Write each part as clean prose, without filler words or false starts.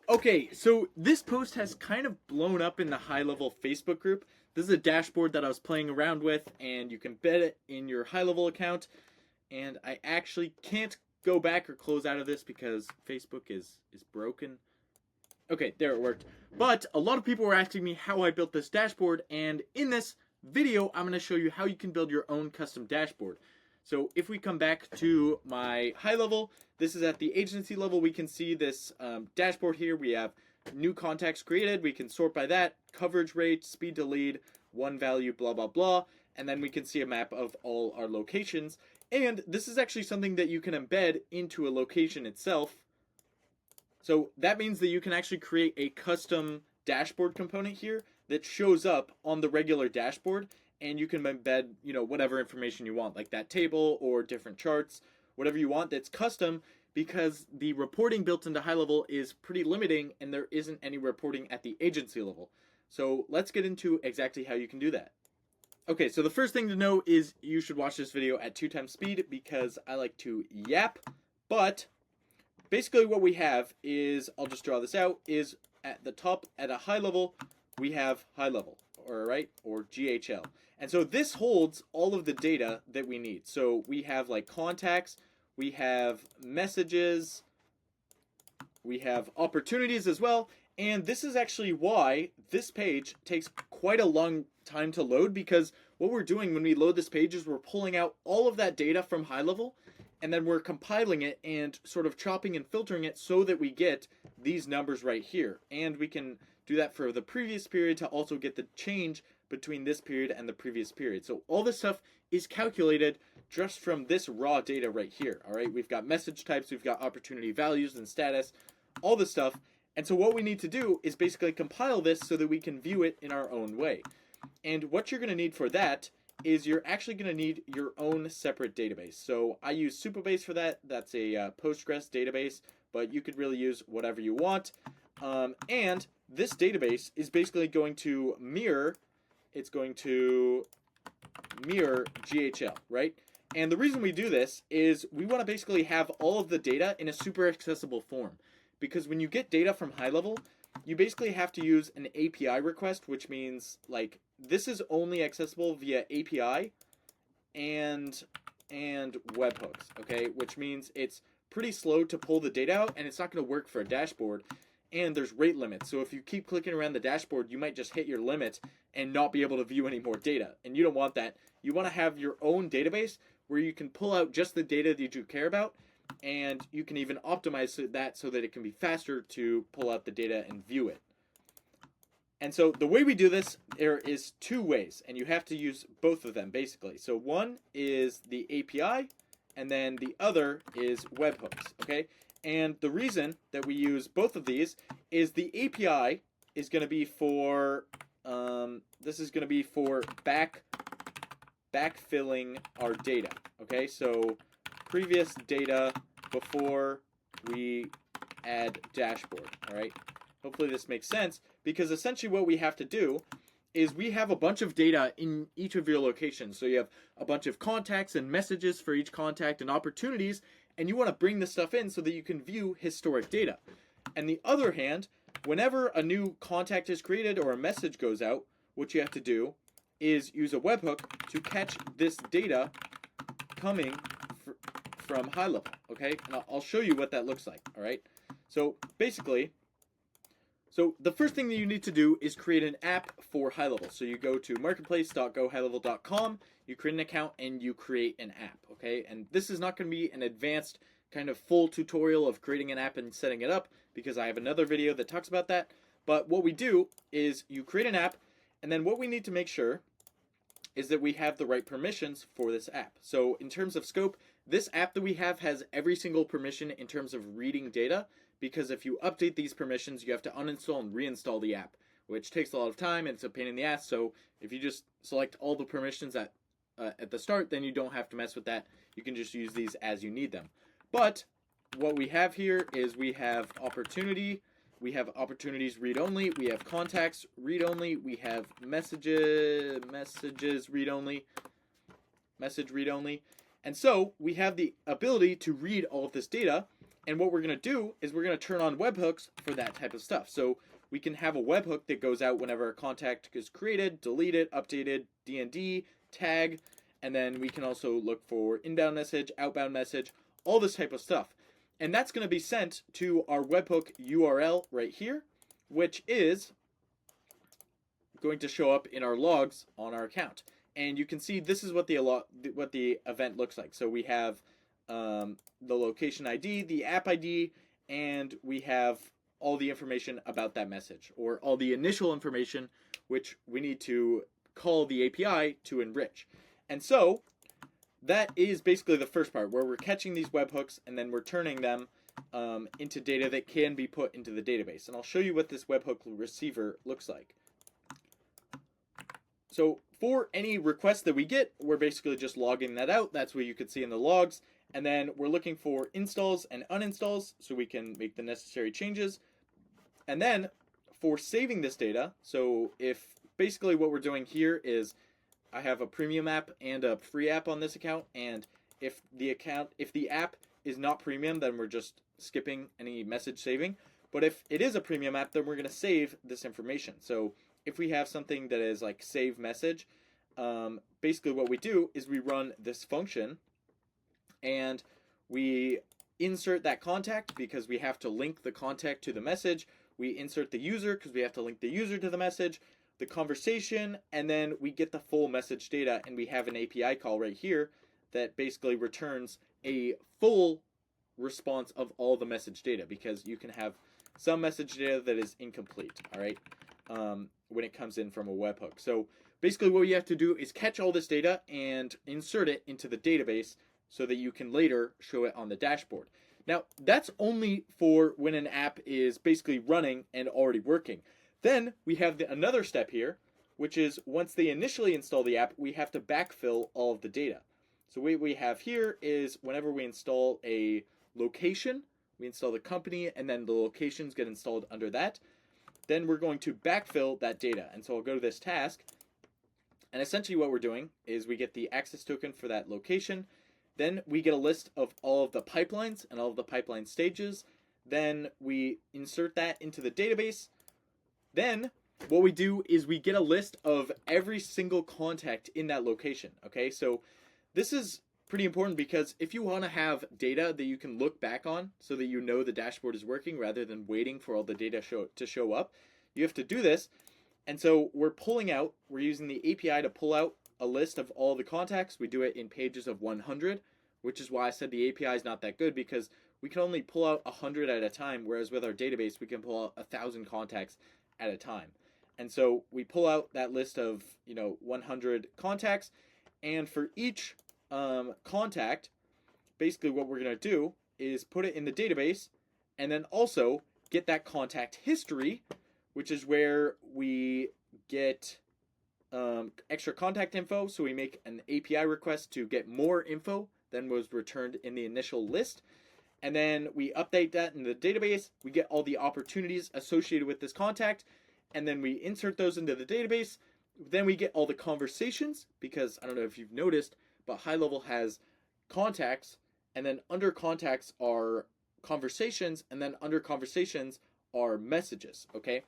Okay, so this post has kind of blown up in the HighLevel Facebook group. This is a dashboard that I was playing around with, and you can embed it in your HighLevel account. And I actually can't go back or close out of this because Facebook is broken. Okay, there it worked. But a lot of people were asking me how I built this dashboard, and in this video, I'm going to show you how you can build your own custom dashboard. So if we come back to my HighLevel, this is at the agency level. We can see this dashboard here. We have new contacts created. We can sort by that, coverage rate, speed to lead, one value, blah, blah, blah. And then we can see a map of all our locations. And this is actually something that you can embed into a location itself. So that means that you can actually create a custom dashboard component here that shows up on the regular dashboard, and you can embed, whatever information you want, like that table or different charts, whatever you want that's custom, because the reporting built into HighLevel is pretty limiting and there isn't any reporting at the agency level. So let's get into exactly how you can do that. Okay, so the first thing to know is you should watch this video at 2 times speed because I like to yap, but basically what we have is, I'll just draw this out, is at the top, at a high level, we have HighLevel, or GHL. And so this holds all of the data that we need. So we have like contacts, we have messages, we have opportunities as well. And this is actually why this page takes quite a long time to load, because what we're doing when we load this page is we're pulling out all of that data from HighLevel, and then we're compiling it and sort of chopping and filtering it so that we get these numbers right here. And we can do that for the previous period to also get the change between this period and the previous period. So all this stuff is calculated just from this raw data right here. All right, we've got message types, we've got opportunity values and status, all this stuff. And so what we need to do is basically compile this so that we can view it in our own way. And what you're going to need for that is you're actually going to need your own separate database. So I use Supabase for that. That's a Postgres database, but you could really use whatever you want. And this database is basically going to mirror, it's going to mirror GHL, right? And the reason we do this is we want to basically have all of the data in a super accessible form. Because when you get data from HighLevel, you basically have to use an API request, which means like this is only accessible via API and webhooks, okay? Which means it's pretty slow to pull the data out, and it's not going to work for a dashboard. And there's rate limits, so if you keep clicking around the dashboard, you might just hit your limit and not be able to view any more data. And you don't want that. You want to have your own database where you can pull out just the data that you care about, and you can even optimize that so that it can be faster to pull out the data and view it. And so the way we do this, there is two ways, and you have to use both of them basically. So one is the API, and then the other is webhooks, okay? And the reason that we use both of these is the API is going to be for, this is going to be for backfilling our data, okay? So previous data before we add dashboard, all right? Hopefully this makes sense, because essentially what we have to do is we have a bunch of data in each of your locations. So you have a bunch of contacts and messages for each contact and opportunities, and you want to bring this stuff in so that you can view historic data. On the other hand, whenever a new contact is created or a message goes out, what you have to do is use a webhook to catch this data coming from HighLevel, okay? And I'll show you what that looks like, all right? So basically, so the first thing that you need to do is create an app for HighLevel. So you go to marketplace.gohighlevel.com, you create an account, and you create an app, okay? And this is not going to be an advanced kind of full tutorial of creating an app and setting it up, because I have another video that talks about that. But what we do is you create an app, and then what we need to make sure is that we have the right permissions for this app. So in terms of scope, this app that we have has every single permission in terms of reading data, because if you update these permissions, you have to uninstall and reinstall the app, which takes a lot of time and it's a pain in the ass. So if you just select all the permissions at the start, then you don't have to mess with that. You can just use these as you need them. But what we have here is we have opportunity, we have opportunities read-only, we have contacts read-only, we have messages read-only, message read-only. And so we have the ability to read all of this data, And what we're going to do is we're going to turn on webhooks for that type of stuff. So we can have a webhook that goes out whenever a contact is created, deleted, updated, DND, tag, and then we can also look for inbound message, outbound message, all this type of stuff. And that's going to be sent to our webhook URL right here, which is going to show up in our logs on our account. And you can see this is what the event looks like. So we have the location ID, the app ID, and we have all the information about that message, or all the initial information which we need to call the API to enrich. And so that is basically the first part, where we're catching these webhooks and then we're turning them into data that can be put into the database. And I'll show you what this webhook receiver looks like. So for any request that we get, we're basically just logging that out. That's what you could see in the logs. And then we're looking for installs and uninstalls so we can make the necessary changes. And then for saving this data, so if basically what we're doing here is I have a premium app and a free app on this account, and if the app is not premium, then we're just skipping any message saving. But if it is a premium app, then we're going to save this information. So if we have something that is like save message, basically what we do is we run this function and we insert that contact because we have to link the contact to the message. We insert the user because we have to link the user to the message, the conversation, and then we get the full message data, and we have an API call right here that basically returns a full response of all the message data, because you can have some message data that is incomplete, all right, when it comes in from a webhook. So basically what you have to do is catch all this data and insert it into the database so that you can later show it on the dashboard. Now, that's only for when an app is basically running and already working. Then we have another step here, which is once they initially install the app, we have to backfill all of the data. So what we have here is whenever we install a location, we install the company, and then the locations get installed under that. Then we're going to backfill that data. And so I'll go to this task. And essentially what we're doing is we get the access token for that location. Then we get a list of all of the pipelines and all of the pipeline stages. Then we insert that into the database. Then what we do is we get a list of every single contact in that location. Okay, so this is pretty important because if you want to have data that you can look back on so that you know the dashboard is working rather than waiting for all the data to show up, you have to do this. And so we're using the API to pull out a list of all the contacts. We do it in pages of 100, which is why I said the API is not that good, because we can only pull out 100 at a time, whereas with our database, we can pull out 1,000 contacts at a time. And so we pull out that list of 100 contacts, and for each contact, basically what we're going to do is put it in the database, and then also get that contact history, which is where we get extra contact info. So we make an API request to get more info than was returned in the initial list. And then we update that in the database. We get all the opportunities associated with this contact. And then we insert those into the database. Then we get all the conversations, because I don't know if you've noticed, but HighLevel has contacts. And then under contacts are conversations. And then under conversations are messages, okay?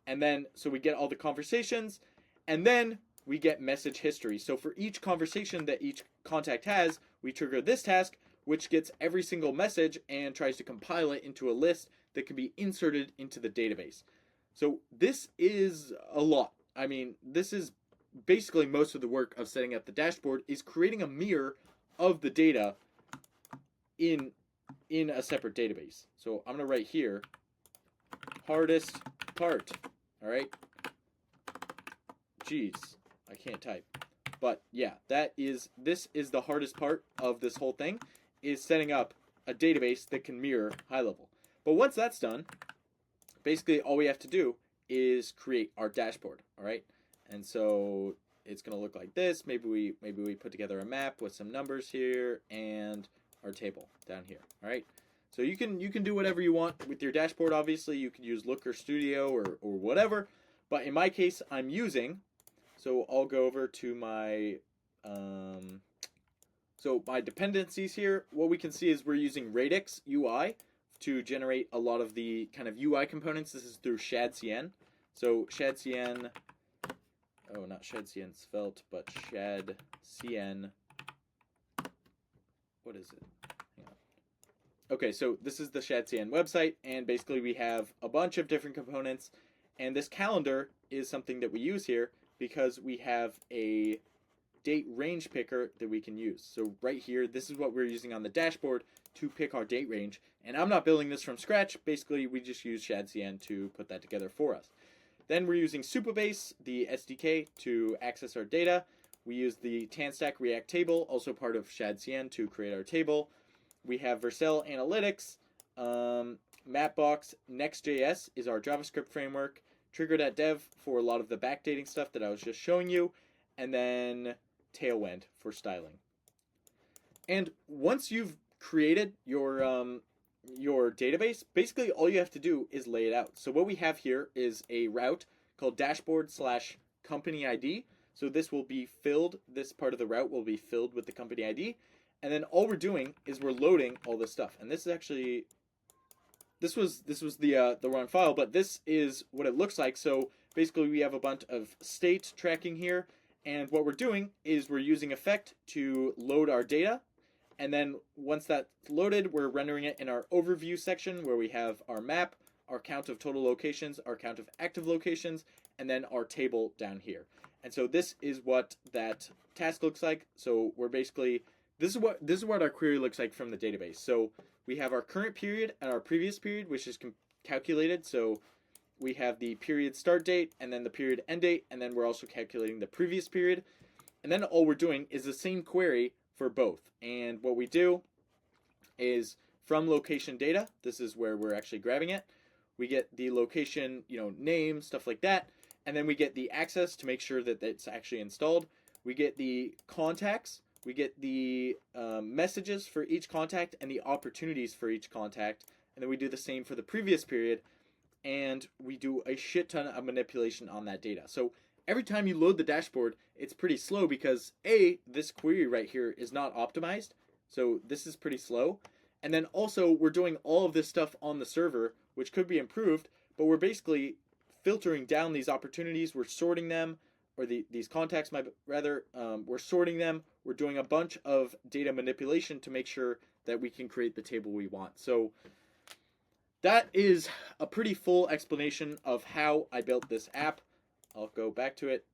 And then, so we get all the conversations. And then we get message history. So for each conversation that each contact has, we trigger this task, which gets every single message and tries to compile it into a list that can be inserted into the database. So this is a lot. I mean, this is basically most of the work of setting up the dashboard, is creating a mirror of the data in a separate database. So I'm going to write here, hardest part, all right? Jeez, I can't type. But yeah, this is the hardest part of this whole thing, is setting up a database that can mirror HighLevel. But once that's done, basically all we have to do is create our dashboard, all right? And so it's going to look like this. Maybe we put together a map with some numbers here and our table down here, all right? So you can do whatever you want with your dashboard. Obviously, you can use Looker Studio or whatever. But in my case, I'm using, so I'll go over to my so my dependencies here. What we can see is we're using Radix UI, to generate a lot of the kind of UI components. This is through ShadCN. So ShadCN, oh, not ShadCN Svelte, but ShadCN, what is it? Hang on. Okay, so this is the ShadCN website, and basically we have a bunch of different components, and this calendar is something that we use here because we have a date range picker that we can use. So right here, this is what we're using on the dashboard to pick our date range. And I'm not building this from scratch. Basically, we just use ShadCN to put that together for us. Then we're using Supabase, the SDK, to access our data. We use the TanStack React table, also part of ShadCN, to create our table. We have Vercel Analytics, Mapbox, Next.js is our JavaScript framework, Trigger.dev for a lot of the backdating stuff that I was just showing you, and then Tailwind for styling. And once you've created your database, basically all you have to do is lay it out. So what we have here is a route called dashboard/company ID. So this will be filled, this part of the route will be filled with the company ID. And then all we're doing is we're loading all this stuff. And this is actually, this was the wrong file, but this is what it looks like. So basically we have a bunch of state tracking here. And what we're doing is we're using effect to load our data. And then once that's loaded, we're rendering it in our overview section where we have our map, our count of total locations, our count of active locations, and then our table down here. And so this is what that task looks like. So we're basically, this is what our query looks like from the database. So we have our current period and our previous period, which is calculated. So we have the period start date and then the period end date, and then we're also calculating the previous period. And then all we're doing is the same query for both. And what we do is from location data, this is where we're actually grabbing it. We get the location, name, stuff like that. And then we get the access to make sure that it's actually installed. We get the contacts. We get the messages for each contact and the opportunities for each contact. And then we do the same for the previous period. And we do a shit ton of manipulation on that data. So every time you load the dashboard, it's pretty slow because this query right here is not optimized. So this is pretty slow. And then also we're doing all of this stuff on the server, which could be improved, but we're basically filtering down these opportunities. We're sorting them, or these contacts, we're sorting them. We're doing a bunch of data manipulation to make sure that we can create the table we want. So that is a pretty full explanation of how I built this app. I'll go back to it,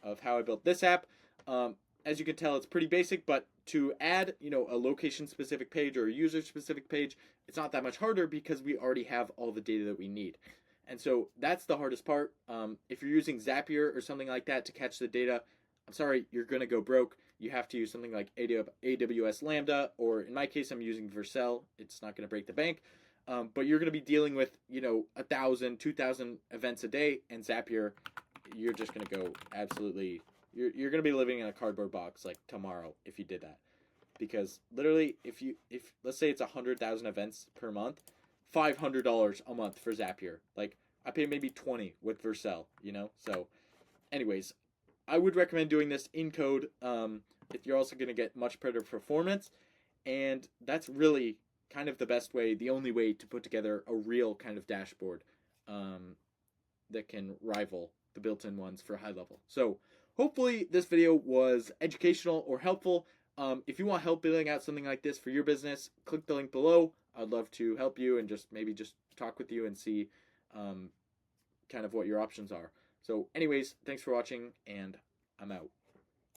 of how I built this app. As you can tell, it's pretty basic, but to add, a location-specific page or a user-specific page, it's not that much harder because we already have all the data that we need. And so that's the hardest part. If you're using Zapier or something like that to catch the data, I'm sorry, you're going to go broke. You have to use something like AWS Lambda, or in my case, I'm using Vercel. It's not going to break the bank. But you're going to be dealing with, 1,000, 2,000 events a day, and Zapier, you're just going to go absolutely, you're going to be living in a cardboard box like tomorrow if you did that. Because literally, if let's say it's 100,000 events per month, $500 a month for Zapier. Like, I pay maybe 20 with Vercel, So anyways, I would recommend doing this in code. If you're also going to get much better performance, and that's really kind of the best way, the only way to put together a real kind of dashboard that can rival the built-in ones for HighLevel. So hopefully this video was educational or helpful. If you want help building out something like this for your business, click the link below. I'd love to help you and just talk with you and see kind of what your options are. So anyways, thanks for watching, and I'm out.